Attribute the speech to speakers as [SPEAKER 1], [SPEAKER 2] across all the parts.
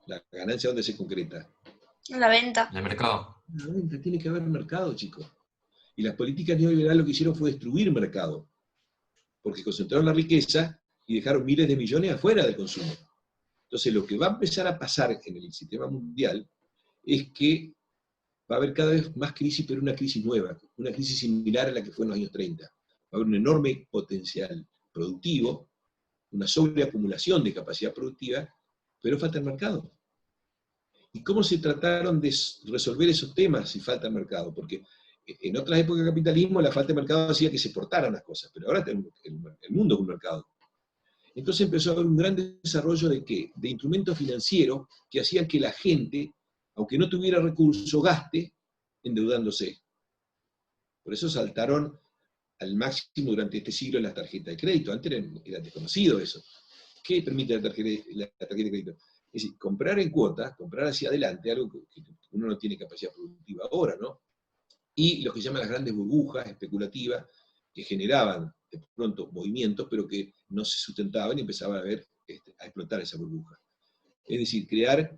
[SPEAKER 1] La ganancia, ¿dónde se concreta?
[SPEAKER 2] En la venta.
[SPEAKER 3] En el mercado.
[SPEAKER 1] En la venta, tiene que haber mercado, chicos. Y las políticas neoliberales lo que hicieron fue destruir mercado, porque concentraron la riqueza y dejaron miles de millones afuera del consumo. Entonces, lo que va a empezar a pasar en el sistema mundial es que va a haber cada vez más crisis, pero una crisis nueva, una crisis similar a la que fue en los años 30. Va a haber un enorme potencial productivo, una sobreacumulación de capacidad productiva, pero falta el mercado. ¿Y cómo se trataron de resolver esos temas si falta el mercado? Porque en otras épocas del capitalismo la falta de mercado hacía que se exportaran las cosas, pero ahora el mundo es un mercado. Entonces empezó a haber un gran desarrollo ¿de qué? De instrumentos financieros que hacían que la gente, aunque no tuviera recursos, gaste endeudándose. Por eso saltaron al máximo durante este siglo las tarjetas de crédito. Antes era desconocido eso. ¿Qué permite la tarjeta de crédito? Es decir, comprar en cuotas, comprar hacia adelante, algo que uno no tiene capacidad productiva ahora, ¿no? Y lo que llaman las grandes burbujas especulativas, que generaban de pronto movimientos, pero que no se sustentaban y empezaban a explotar esa burbuja. Es decir, crear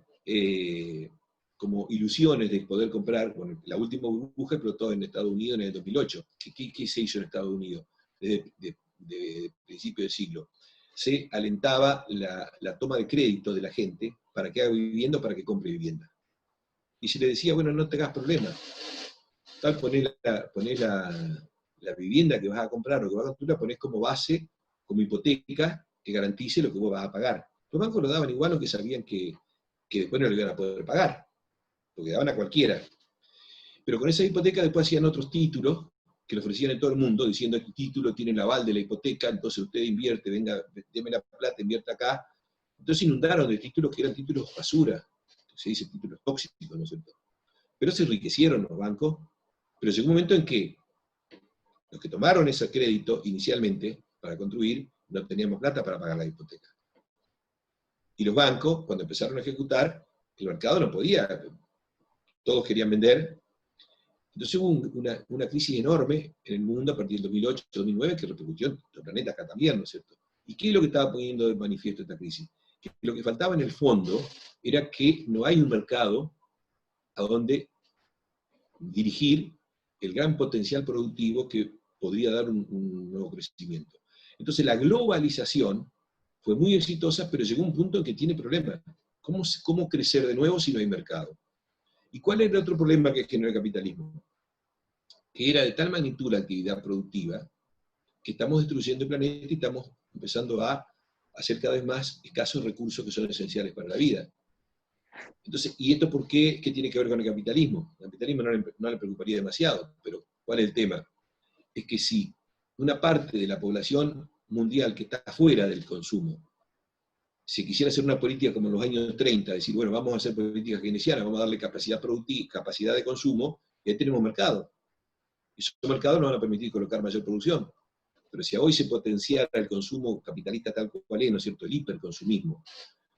[SPEAKER 1] como ilusiones de poder comprar. Bueno, la última burbuja explotó en Estados Unidos en el 2008. ¿Qué se hizo en Estados Unidos desde principio del siglo? Se alentaba la toma de crédito de la gente para que haga vivienda, para que compre vivienda. Y se le decía, bueno, no tengas problemas. Tal, ponés la vivienda que vas a comprar o que vas a construir, la ponés como base, como hipoteca, que garantice lo que vos vas a pagar. Los bancos lo daban igual, aunque sabían que después no lo iban a poder pagar, porque daban a cualquiera. Pero con esa hipoteca después hacían otros títulos, que le ofrecían en todo el mundo, diciendo que el título tiene el aval de la hipoteca, entonces usted invierte, venga, deme la plata, invierta acá. Entonces inundaron de títulos que eran títulos basura, se dice títulos tóxicos, ¿no es cierto? Pero se enriquecieron los bancos, pero llegó un momento en que los que tomaron ese crédito inicialmente para construir, no teníamos plata para pagar la hipoteca. Y los bancos, cuando empezaron a ejecutar, el mercado no podía, todos querían vender. Entonces hubo una crisis enorme en el mundo a partir del 2008-2009 que repercutió en el planeta acá también, ¿no es cierto? ¿Y qué es lo que estaba poniendo de manifiesto esta crisis? Que lo que faltaba en el fondo era que no hay un mercado a donde dirigir el gran potencial productivo que podría dar un nuevo crecimiento. Entonces la globalización fue muy exitosa, pero llegó a un punto en que tiene problemas. ¿Cómo crecer de nuevo si no hay mercado? ¿Y cuál era el otro problema que generó el capitalismo? Que era de tal magnitud la actividad productiva que estamos destruyendo el planeta y estamos empezando a hacer cada vez más escasos recursos que son esenciales para la vida. Entonces, ¿y esto por qué? ¿Qué tiene que ver con el capitalismo? El capitalismo no le preocuparía demasiado, pero ¿cuál es el tema? Es que si una parte de la población mundial que está fuera del consumo, si quisiera hacer una política como en los años 30, decir, bueno, vamos a hacer políticas keynesianas, vamos a darle capacidad productiva, capacidad de consumo, y ahí tenemos mercado. Y esos mercados nos van a permitir colocar mayor producción. Pero si hoy se potenciara el consumo capitalista tal cual es, ¿no es cierto?, el hiperconsumismo,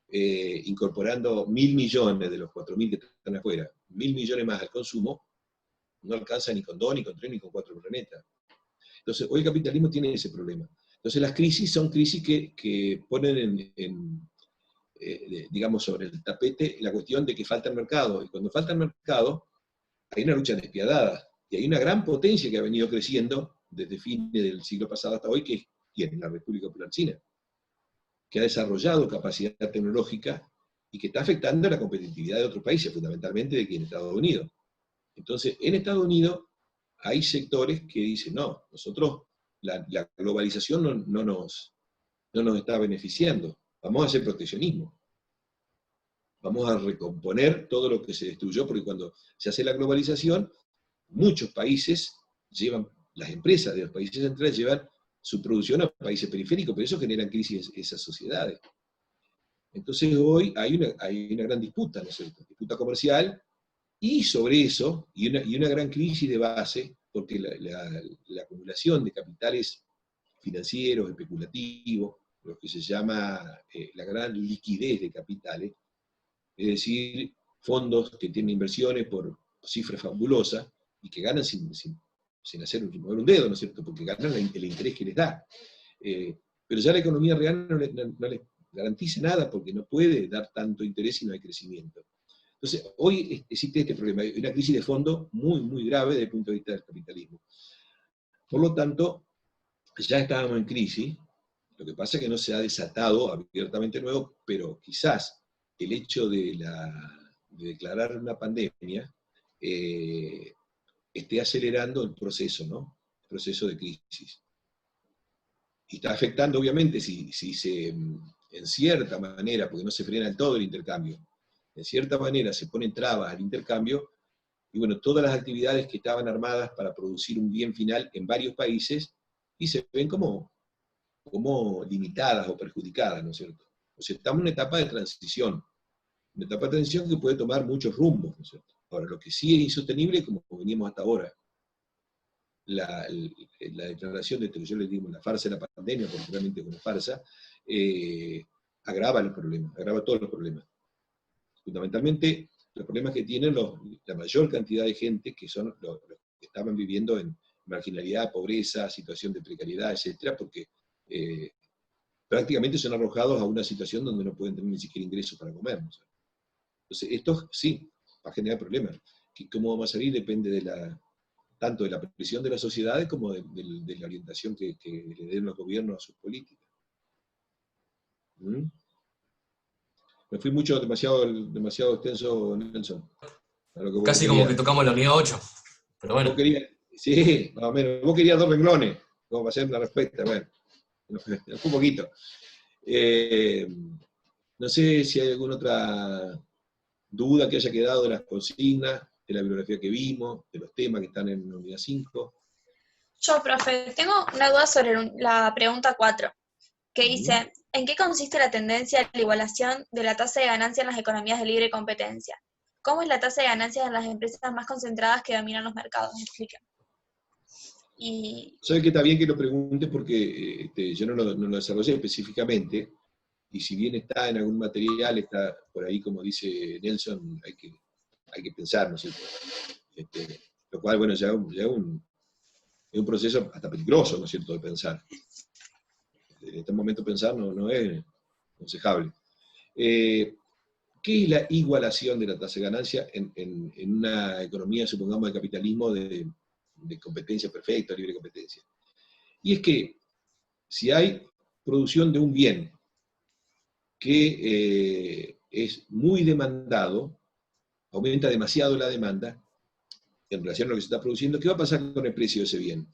[SPEAKER 1] incorporando 1.000 millones de los 4.000 que están afuera, 1.000 millones más al consumo, no alcanza ni con 2, ni con 3, ni con 4 planetas. Entonces, hoy el capitalismo tiene ese problema. Entonces, las crisis son crisis que ponen digamos, sobre el tapete la cuestión de que falta el mercado. Y cuando falta el mercado, hay una lucha despiadada. Y hay una gran potencia que ha venido creciendo desde fines del siglo pasado hasta hoy, que es ¿quién? La República Popular China, que ha desarrollado capacidad tecnológica y que está afectando la competitividad de otros países, fundamentalmente de aquí en Estados Unidos. Entonces, en Estados Unidos hay sectores que dicen, no, nosotros, la globalización no nos está beneficiando, vamos a hacer proteccionismo. Vamos a recomponer todo lo que se destruyó, porque cuando se hace la globalización, muchos países llevan, las empresas de los países centrales llevan su producción a países periféricos, pero eso genera crisis en esas sociedades. Entonces hoy hay una gran disputa, ¿no es cierto? Disputa comercial, y sobre eso, y una gran crisis de base, porque la acumulación de capitales financieros, especulativos, lo que se llama la gran liquidez de capitales, es decir, fondos que tienen inversiones por cifras fabulosas y que ganan sin mover un dedo, ¿no es cierto? Porque ganan el interés que les da. Pero ya la economía real no garantiza nada porque no puede dar tanto interés si no hay crecimiento. Entonces, hoy existe este problema, hay una crisis de fondo muy, muy grave desde el punto de vista del capitalismo. Por lo tanto, ya estábamos en crisis, lo que pasa es que no se ha desatado abiertamente nuevo, pero quizás el hecho de declarar una pandemia esté acelerando el proceso, ¿no? El proceso de crisis. Y está afectando, obviamente, si se, en cierta manera, porque no se frena del todo el intercambio, en cierta manera se ponen trabas al intercambio, y bueno, todas las actividades que estaban armadas para producir un bien final en varios países, y se ven como limitadas o perjudicadas, ¿no es cierto? O sea, estamos en una etapa de transición, que puede tomar muchos rumbos, ¿no es cierto? Ahora, lo que sí es insostenible, como veníamos hasta ahora, la declaración de esto que yo les digo, la farsa de la pandemia, porque realmente es una farsa, agrava los problemas, agrava todos los problemas. Fundamentalmente, los problemas que tienen la mayor cantidad de gente que son los que estaban viviendo en marginalidad, pobreza, situación de precariedad, etcétera, porque prácticamente son arrojados a una situación donde no pueden tener ni siquiera ingresos para comer, ¿no? Entonces, esto sí va a generar problemas. Que cómo vamos a salir depende tanto de la presión de las sociedades como de la orientación que le den los gobiernos a sus políticas. ¿Mm? Me fui demasiado extenso, Nelson. A lo que vos
[SPEAKER 2] Casi como que
[SPEAKER 1] querías.
[SPEAKER 2] tocamos la unidad 8, pero bueno.
[SPEAKER 1] Sí, más o menos. Vos querías 2 renglones, como para hacer una respuesta. Bueno, un poquito. No sé si hay alguna otra duda que haya quedado de las consignas, de la bibliografía que vimos, de los temas que están en la unidad 5.
[SPEAKER 3] Yo, profe, tengo una duda sobre la pregunta 4, que dice, ¿en qué consiste la tendencia a la igualación de la tasa de ganancia en las economías de libre competencia? ¿Cómo es la tasa de ganancias en las empresas más concentradas que dominan los mercados? Expliquen. Y
[SPEAKER 1] Sabe que está bien que lo pregunte porque yo no lo desarrollé específicamente, y si bien está en algún material, está por ahí, como dice Nelson, hay que pensar, ¿no es cierto? Lo cual, bueno, ya es un proceso hasta peligroso, ¿no es cierto?, de pensar. En este momento pensar no es aconsejable. ¿Qué es la igualación de la tasa de ganancia en una economía, supongamos, de capitalismo de competencia perfecta, libre competencia? Y es que si hay producción de un bien que es muy demandado, aumenta demasiado la demanda en relación a lo que se está produciendo, ¿qué va a pasar con el precio de ese bien?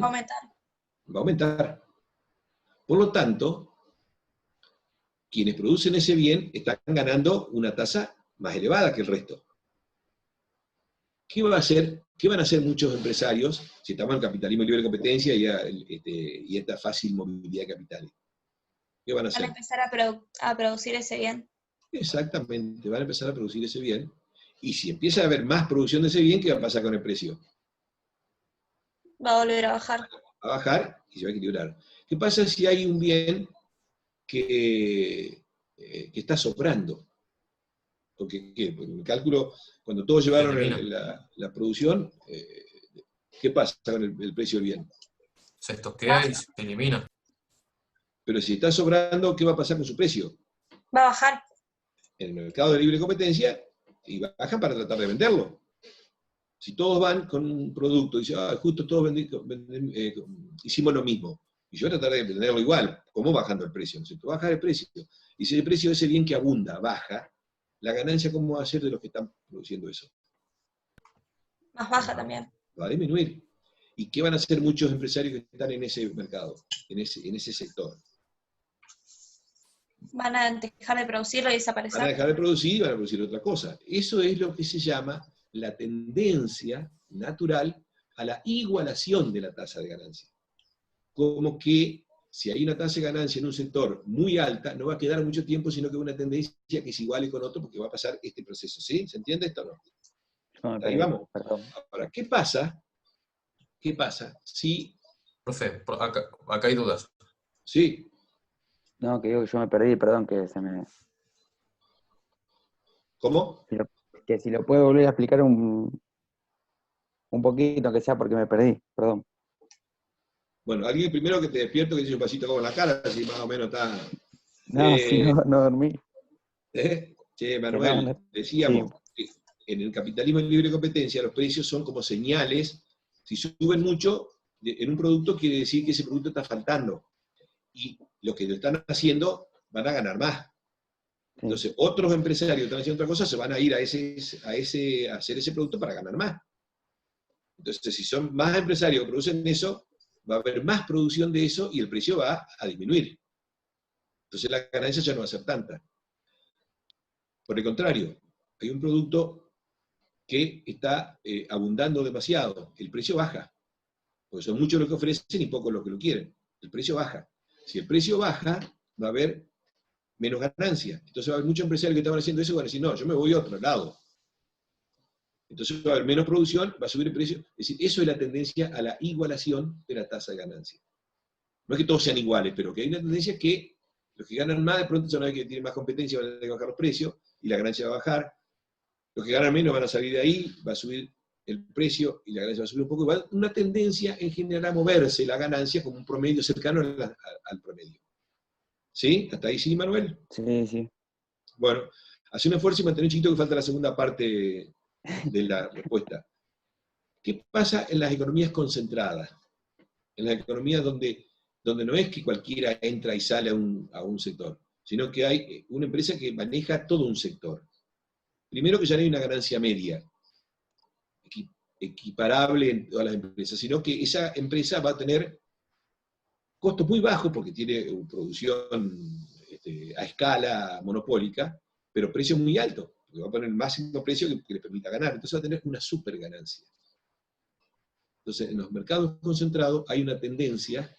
[SPEAKER 3] aumentar.
[SPEAKER 1] Va a aumentar. Por lo tanto, quienes producen ese bien están ganando una tasa más elevada que el resto. ¿Qué van a hacer muchos empresarios si estamos en capitalismo libre competencia y esta fácil movilidad de capitales? ¿Qué van a hacer?
[SPEAKER 3] Van a empezar a producir ese bien.
[SPEAKER 1] Exactamente, van a empezar a producir ese bien. Y si empieza a haber más producción de ese bien, ¿qué va a pasar con el precio?
[SPEAKER 3] Va a volver a bajar.
[SPEAKER 1] Va a bajar y se va a equilibrar. ¿Qué pasa si hay un bien que está sobrando? Porque en el cálculo, cuando todos llevaron la producción, ¿qué pasa con el precio del bien?
[SPEAKER 2] Se estoquea y se elimina.
[SPEAKER 1] Pero si está sobrando, ¿qué va a pasar con su precio?
[SPEAKER 3] Va a bajar.
[SPEAKER 1] En el mercado de libre competencia, y bajan para tratar de venderlo. Si todos van con un producto y dicen, justo todos hicimos lo mismo, y yo voy a tratar de venderlo igual, ¿cómo bajando el precio? ¿No es cierto? Baja el precio. Y si el precio de ese bien que abunda baja, la ganancia, ¿cómo va a ser de los que están produciendo eso?
[SPEAKER 3] Más baja también.
[SPEAKER 1] Va a disminuir. ¿Y qué van a hacer muchos empresarios que están en ese mercado, en ese sector?
[SPEAKER 3] Van a dejar de producirlo y desaparecer.
[SPEAKER 1] Van a dejar de producir y van a producir otra cosa. Eso es lo que se llama la tendencia natural a la igualación de la tasa de ganancia. Como que si hay una tasa de ganancia en un sector muy alta, no va a quedar mucho tiempo, sino que una tendencia que se iguale con otro porque va a pasar este proceso. ¿Sí? ¿Se entiende esto o no? Ahí vamos.
[SPEAKER 4] Perdón.
[SPEAKER 1] Ahora, ¿qué pasa? ¿Qué pasa si...
[SPEAKER 2] Profe, acá hay dudas.
[SPEAKER 1] Sí.
[SPEAKER 4] No, que digo que yo me perdí, perdón, que se me...
[SPEAKER 1] ¿Cómo?
[SPEAKER 4] Que si lo puedo volver a explicar un poquito, que sea porque me perdí, perdón.
[SPEAKER 1] Bueno, alguien primero que te despierto que dice un pasito como en la cara, así más o menos está...
[SPEAKER 4] No, si
[SPEAKER 1] Eh,
[SPEAKER 4] no dormí.
[SPEAKER 1] Che,
[SPEAKER 4] Que
[SPEAKER 1] Manuel,
[SPEAKER 4] no.
[SPEAKER 1] decíamos que en el capitalismo de libre competencia los precios son como señales. Si suben mucho en un producto, quiere decir que ese producto está faltando. Y los que lo están haciendo van a ganar más.
[SPEAKER 4] Sí.
[SPEAKER 1] Entonces, otros empresarios que están haciendo otra cosa se van a ir a hacer ese producto para ganar más. Entonces, si son más empresarios que producen eso, va a haber más producción de eso y el precio va a disminuir. Entonces, la ganancia ya no va a ser tanta. Por el contrario, hay un producto que está abundando demasiado, el precio baja, porque son muchos los que ofrecen y pocos los que lo quieren. El precio baja. Si el precio baja, va a haber menos ganancia. Entonces va a haber muchos empresarios que estaban haciendo eso y van a decir, no, yo me voy a otro lado. Entonces va a haber menos producción, va a subir el precio. Es decir, eso es la tendencia a la igualación de la tasa de ganancia. No es que todos sean iguales, pero que hay una tendencia que los que ganan más de pronto son los que tienen más competencia, van a tener que bajar los precios y la ganancia va a bajar. Los que ganan menos van a salir de ahí, va a subir el precio y la ganancia va a subir un poco. Va a haber una tendencia en general a moverse la ganancia como un promedio cercano al promedio. ¿Sí? ¿Hasta ahí sí, Manuel?
[SPEAKER 4] Sí, sí.
[SPEAKER 1] Bueno, hace un esfuerzo y mantén un chiquito que falta la segunda parte de la respuesta. ¿Qué pasa en las economías concentradas? En las economías donde no es que cualquiera entra y sale a un sector, sino que hay una empresa que maneja todo un sector. Primero que ya no hay una ganancia media, equiparable en todas las empresas, sino que esa empresa va a tener costos muy bajos porque tiene producción a escala monopólica, pero precios muy altos, porque va a poner el máximo precio que le permita ganar. Entonces va a tener una super ganancia. Entonces, en los mercados concentrados hay una tendencia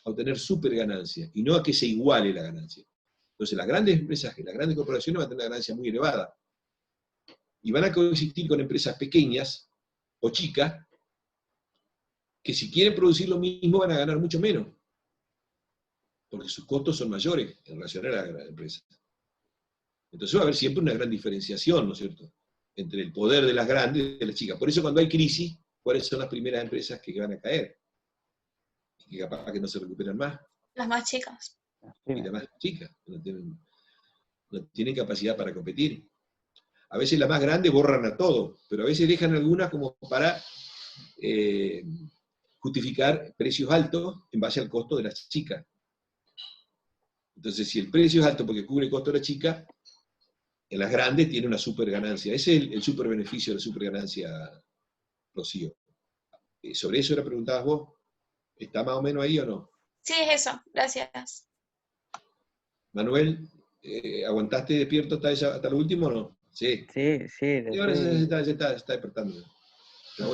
[SPEAKER 1] a obtener super ganancia, y no a que se iguale la ganancia. Entonces, las grandes empresas, las grandes corporaciones van a tener una ganancia muy elevada, y van a coexistir con empresas pequeñas o chicas, que si quieren producir lo mismo van a ganar mucho menos, porque sus costos son mayores en relación a la gran empresa. Entonces va a haber siempre una gran diferenciación, ¿no es cierto?, entre el poder de las grandes y de las chicas. Por eso cuando hay crisis, ¿cuáles son las primeras empresas que van a caer? Y que capaz que no se recuperan más.
[SPEAKER 3] Las más chicas.
[SPEAKER 1] Y las más chicas, no tienen capacidad para competir. A veces las más grandes borran a todo, pero a veces dejan algunas como para justificar precios altos en base al costo de las chicas. Entonces, si el precio es alto porque cubre el costo de la chica, en las grandes tiene una super ganancia. Ese es el super beneficio de la super ganancia, Rocío. Sobre eso era preguntabas vos. ¿Está más o menos ahí o no?
[SPEAKER 3] Sí, es eso. Gracias.
[SPEAKER 1] Manuel, ¿aguantaste despierto hasta lo último o no? Sí.
[SPEAKER 4] Sí,
[SPEAKER 1] Y ahora se está despertando.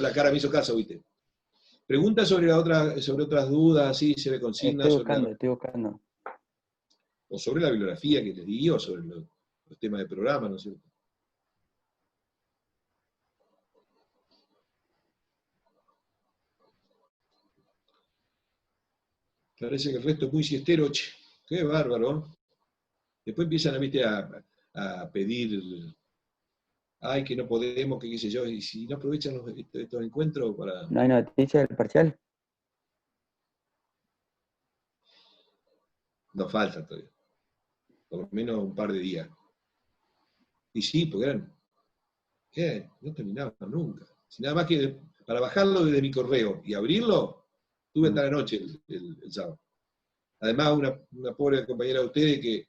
[SPEAKER 1] La cara me hizo caso, ¿viste? Pregunta sobre otras dudas, sí, se ve consigna.
[SPEAKER 4] Estoy buscando.
[SPEAKER 1] O sobre la bibliografía que les di, o sobre los temas de programa, ¿no es cierto? Parece que el resto es muy siestero, che. Qué bárbaro. Después empiezan a pedir, ay, que no podemos, que qué sé yo, y si no aprovechan estos encuentros para...
[SPEAKER 4] ¿No hay noticias del parcial?
[SPEAKER 1] Nos falta todavía. Por lo menos un par de días. Y sí, porque no terminaban nunca. Si nada más que para bajarlo desde mi correo y abrirlo, tuve hasta la noche el sábado. Además, una pobre compañera de ustedes que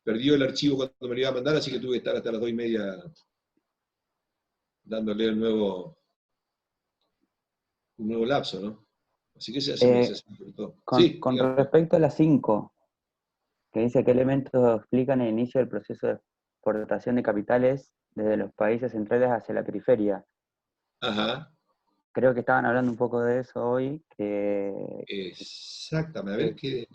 [SPEAKER 1] perdió el archivo cuando me lo iba a mandar, así que tuve que estar hasta las 2:30 dándole un nuevo lapso, ¿no? Así que se me todo.
[SPEAKER 4] Con respecto a las 5, que dice qué elementos explican el inicio del proceso de exportación de capitales desde los países centrales hacia la periferia.
[SPEAKER 1] Ajá.
[SPEAKER 4] Creo que estaban hablando un poco de eso hoy.
[SPEAKER 1] Exactamente, a ver qué...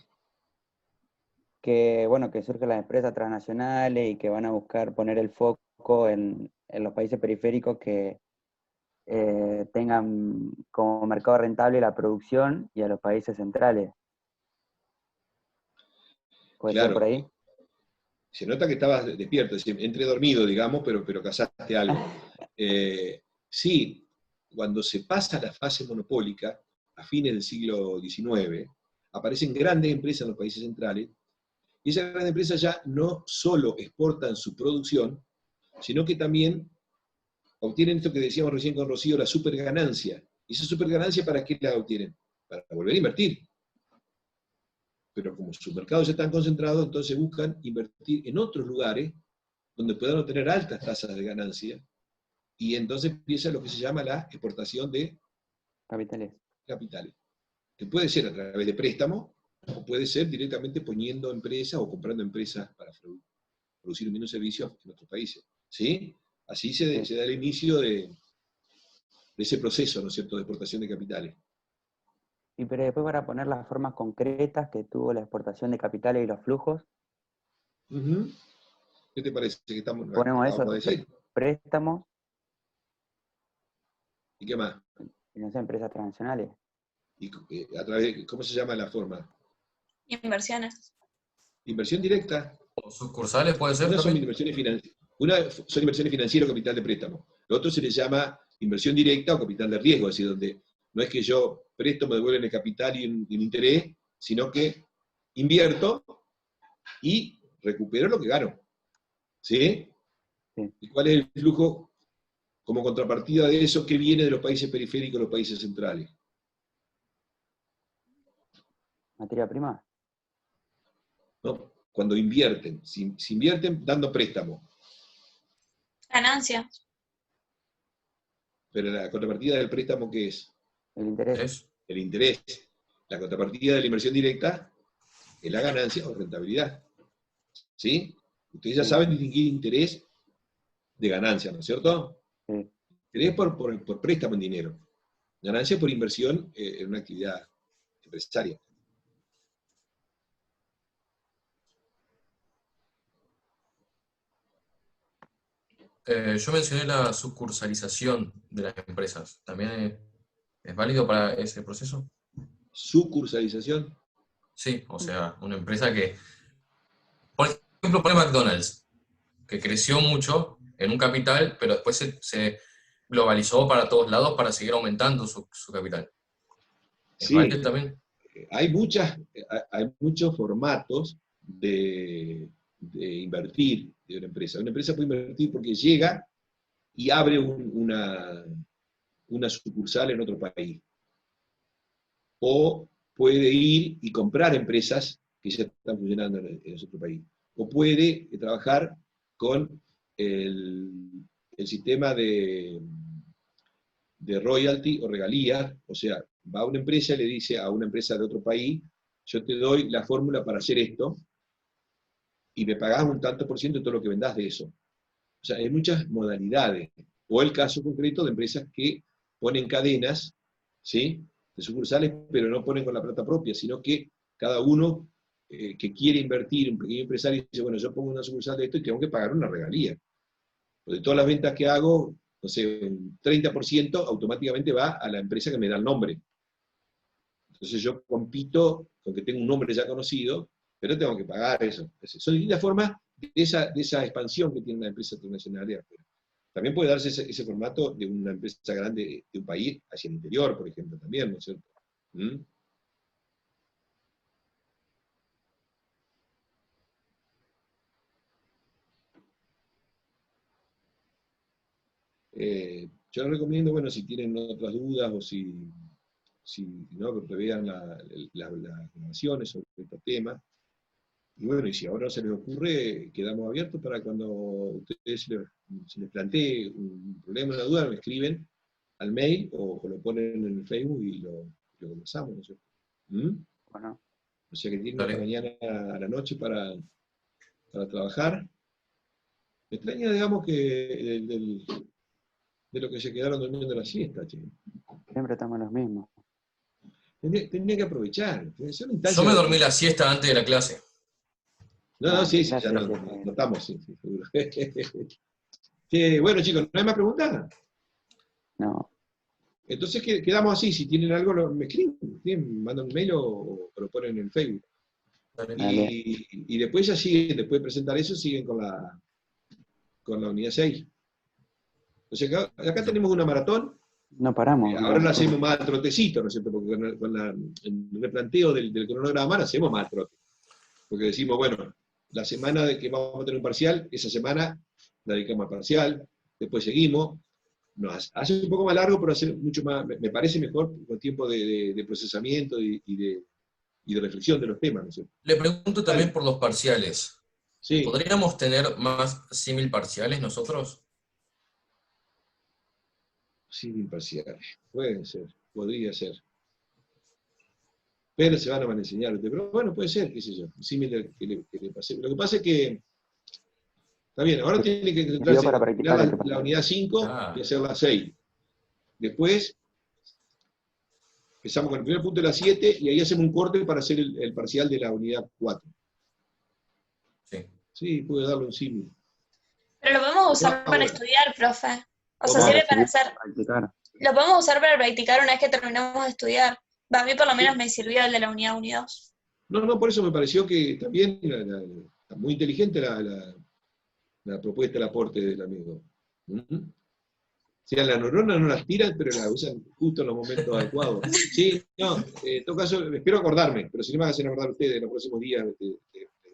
[SPEAKER 4] Que surgen las empresas transnacionales y que van a buscar poner el foco en los países periféricos que tengan como mercado rentable la producción y a los países centrales. ¿Puede ser por ahí?
[SPEAKER 1] Se nota que estabas despierto, entre dormido, digamos, pero cazaste algo. Sí, cuando se pasa la fase monopólica, a fines del siglo XIX, aparecen grandes empresas en los países centrales, y esas grandes empresas ya no solo exportan su producción, sino que también obtienen esto que decíamos recién con Rocío, la superganancia. ¿Y esa superganancia para qué la obtienen? Para volver a invertir. Pero como sus mercados ya están concentrados, entonces buscan invertir en otros lugares donde puedan obtener altas tasas de ganancia, y entonces empieza lo que se llama la exportación de
[SPEAKER 4] Capitales.
[SPEAKER 1] capitales, que puede ser a través de préstamos, o puede ser directamente poniendo empresas o comprando empresas para producir un mismo servicio en otros países. ¿Sí? Así se da el inicio de ese proceso, ¿no es cierto?, de exportación de capitales.
[SPEAKER 4] Y pero después para poner las formas concretas que tuvo la exportación de capitales y los flujos,
[SPEAKER 1] Ujú. ¿Qué te parece que
[SPEAKER 4] ponemos eso,
[SPEAKER 1] vamos a decir?
[SPEAKER 4] préstamos,
[SPEAKER 1] ¿Y qué más?
[SPEAKER 4] y no sé, empresas transnacionales.
[SPEAKER 1] Y a través ¿cómo se llama la forma?
[SPEAKER 3] Inversiones.
[SPEAKER 1] Inversión directa.
[SPEAKER 2] O sucursales puede ser
[SPEAKER 1] Una son
[SPEAKER 2] también.
[SPEAKER 1] inversiones financieras. Una son inversiones financieras o capital de préstamo. Lo otro se le llama inversión directa o capital de riesgo, es decir, donde no es que yo presto, me devuelven el capital y un interés, sino que invierto y recupero lo que gano. ¿Sí?
[SPEAKER 4] Sí.
[SPEAKER 1] ¿Y cuál es el flujo como contrapartida de eso que viene de los países periféricos a los países centrales?
[SPEAKER 4] Materia prima.
[SPEAKER 1] ¿No? Cuando invierten, si invierten dando préstamo,
[SPEAKER 3] Ganancia.
[SPEAKER 1] pero la contrapartida del préstamo, ¿qué es?
[SPEAKER 4] El interés.
[SPEAKER 2] ¿Es?
[SPEAKER 1] El interés. La contrapartida de la inversión directa es la ganancia o rentabilidad. ¿Sí? Ustedes ya
[SPEAKER 4] Sí.
[SPEAKER 1] saben distinguir interés de ganancia, ¿no es cierto?
[SPEAKER 4] Sí.
[SPEAKER 1] Interés por préstamo en dinero. Ganancia por inversión en una actividad empresaria.
[SPEAKER 2] Yo mencioné la sucursalización de las empresas. ¿También es válido para ese proceso?
[SPEAKER 1] Sucursalización.
[SPEAKER 2] Sí, o sea, una empresa que, por ejemplo, pone McDonald's, que creció mucho en un capital, pero después se globalizó para todos lados para seguir aumentando su capital. ¿Es
[SPEAKER 1] Sí,
[SPEAKER 2] válido también?
[SPEAKER 1] hay muchos formatos de invertir de una empresa. Una empresa puede invertir porque llega y abre una sucursal en otro país. O puede ir y comprar empresas que ya están funcionando en ese otro país. O puede trabajar con el sistema de royalty o regalías, o sea, va a una empresa y le dice a una empresa de otro país, yo te doy la fórmula para hacer esto, y me pagás un tanto por ciento de todo lo que vendás de eso. O sea, hay muchas modalidades. O el caso concreto de empresas que ponen cadenas, ¿sí?, de sucursales, pero no ponen con la plata propia, sino que cada uno que quiere invertir, un pequeño empresario, dice, bueno, yo pongo una sucursal de esto y tengo que pagar una regalía. Pues de todas las ventas que hago, no sé, un 30% automáticamente va a la empresa que me da el nombre. Entonces yo compito con que tengo un nombre ya conocido, pero tengo que pagar eso. Son distintas formas de esa expansión que tiene una empresa transnacional de afuera. También puede darse ese formato de una empresa grande de un país hacia el interior, por ejemplo, también, ¿no es cierto? ¿Mm? Yo les recomiendo, bueno, si tienen otras dudas o si no, que vean las grabaciones sobre estos temas. Y bueno, y si ahora se les ocurre, quedamos abiertos para cuando ustedes se les plantee un problema, una duda, me escriben al mail o lo ponen en el Facebook y lo conversamos, ¿no es cierto? ¿Mm?
[SPEAKER 4] Bueno,
[SPEAKER 1] O sea que tienen
[SPEAKER 2] Dale.
[SPEAKER 1] hasta mañana a la noche para trabajar. Me extraña, digamos, que de lo que se quedaron durmiendo la siesta, che.
[SPEAKER 4] siempre estamos los mismos.
[SPEAKER 1] Tendría que aprovechar. Son instancias
[SPEAKER 2] Yo me
[SPEAKER 1] de
[SPEAKER 2] dormí la siesta antes de la clase.
[SPEAKER 1] No, sí, ya
[SPEAKER 4] gracias,
[SPEAKER 1] no estamos, sí, seguro. Bueno, chicos, ¿no hay más preguntas?
[SPEAKER 4] No,
[SPEAKER 1] Entonces quedamos así, si tienen algo, me escriben, mandan un mail o lo ponen en el Facebook.
[SPEAKER 2] Dale.
[SPEAKER 4] Dale.
[SPEAKER 1] Y después ya siguen, después de presentar eso, siguen con la unidad 6. O sea, acá tenemos una maratón
[SPEAKER 4] No paramos.
[SPEAKER 1] Ahora lo hacemos más al trotecito, ¿no es cierto? Porque el replanteo del cronograma lo hacemos más al trote. Porque decimos, bueno, la semana de que vamos a tener un parcial, esa semana la dedicamos al parcial, después seguimos, nos hace un poco más largo, pero hace mucho más, me parece mejor con tiempo de procesamiento y de reflexión de los temas, ¿no es cierto?
[SPEAKER 2] Le pregunto también por los parciales.
[SPEAKER 1] Sí,
[SPEAKER 2] ¿Podríamos tener más símil parciales nosotros?
[SPEAKER 1] sí, imparciales. Puede ser, podría ser. Pero se van a enseñar. Pero bueno, puede ser, qué sé yo. Símil que le pase. Lo que pasa es que, está bien, ahora tiene que centrarse
[SPEAKER 4] para
[SPEAKER 1] en
[SPEAKER 4] practicar
[SPEAKER 1] la,
[SPEAKER 4] este
[SPEAKER 1] la unidad 5
[SPEAKER 2] Ah.
[SPEAKER 1] y hacer la 6. Después, empezamos con el primer punto de la 7 y ahí hacemos un corte para hacer el parcial de la unidad 4.
[SPEAKER 2] Sí.
[SPEAKER 1] Sí, puede darle un símil.
[SPEAKER 3] Pero lo podemos usar
[SPEAKER 1] Ah,
[SPEAKER 3] para
[SPEAKER 1] bueno.
[SPEAKER 3] estudiar, profe. O sea,
[SPEAKER 1] ¿Cómo?
[SPEAKER 3] sirve para hacer.
[SPEAKER 4] Practicar.
[SPEAKER 3] Lo podemos usar para practicar una vez que terminamos de estudiar. A mí por lo menos me sirvió el de la unidad 1 y 2.
[SPEAKER 1] No, por eso me pareció que también está muy inteligente la propuesta, el aporte del amigo. ¿Mm? O sea, las neuronas no las tiran, pero las usan justo en los momentos adecuados. Sí, no, en todo caso, espero acordarme, pero si no me hacen acordar ustedes, en los próximos días te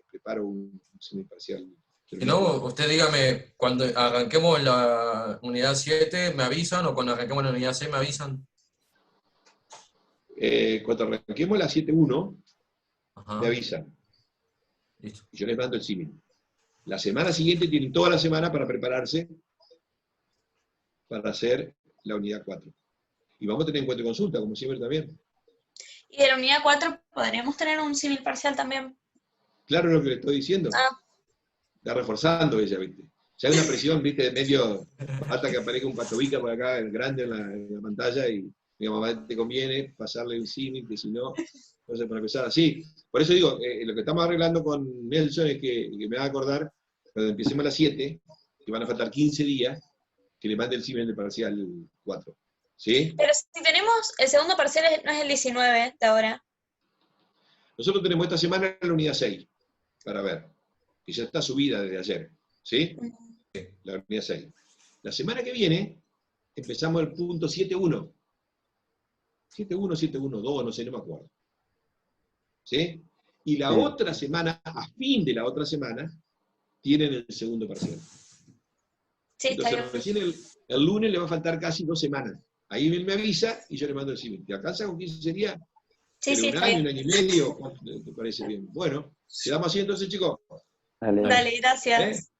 [SPEAKER 1] preparo un semiparcial.
[SPEAKER 2] Si no, usted dígame, cuando arranquemos la unidad 7, ¿me avisan? ¿O cuando arranquemos la unidad 6, me avisan?
[SPEAKER 1] Cuando arranquemos la 7.1,
[SPEAKER 2] Ajá.
[SPEAKER 1] me avisan.
[SPEAKER 2] Listo.
[SPEAKER 1] Y yo les mando el símil. La semana siguiente tienen toda la semana para prepararse para hacer la unidad 4. Y vamos a tener encuentro y consulta, como siempre también.
[SPEAKER 3] Y de la unidad 4 podríamos tener un símil parcial también.
[SPEAKER 1] Claro lo que le estoy diciendo.
[SPEAKER 3] Ah,
[SPEAKER 1] Está reforzando ella, ¿viste? Ya hay una presión, ¿viste? De medio, hasta que aparezca un patobica por acá, grande en la pantalla, y mi mamá te conviene pasarle un símil, que si no, entonces para empezar así. Por eso digo, lo que estamos arreglando con Nelson es que me va a acordar, cuando empecemos a las 7, que van a faltar 15 días, que le mande el símil de parcial 4. ¿Sí?
[SPEAKER 3] pero si tenemos, el segundo parcial no es el 19 de ahora.
[SPEAKER 1] Nosotros tenemos esta semana la unidad 6, para ver, que ya está subida desde ayer. ¿Sí? La unidad 6. La semana que viene empezamos el punto 7.1. 7.1, 7.1.2, no sé, no me acuerdo. ¿Sí? Y la otra semana, a fin de la otra semana, tienen el segundo parcial.
[SPEAKER 3] Sí, está
[SPEAKER 1] Entonces,
[SPEAKER 3] bien.
[SPEAKER 1] recién el lunes le va a faltar casi 2 semanas. Ahí él me avisa y yo le mando el símil. ¿Te alcanza con 15 días?
[SPEAKER 3] Sí,
[SPEAKER 1] ¿Pero
[SPEAKER 3] sí,
[SPEAKER 1] un
[SPEAKER 3] está
[SPEAKER 1] año,
[SPEAKER 3] bien.
[SPEAKER 1] un año y medio? ¿Te parece bien? Bueno, quedamos así entonces, chicos.
[SPEAKER 4] Dale.
[SPEAKER 3] Dale, gracias.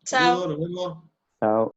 [SPEAKER 3] Chao.
[SPEAKER 1] Saludos, nos vemos.
[SPEAKER 4] Chao.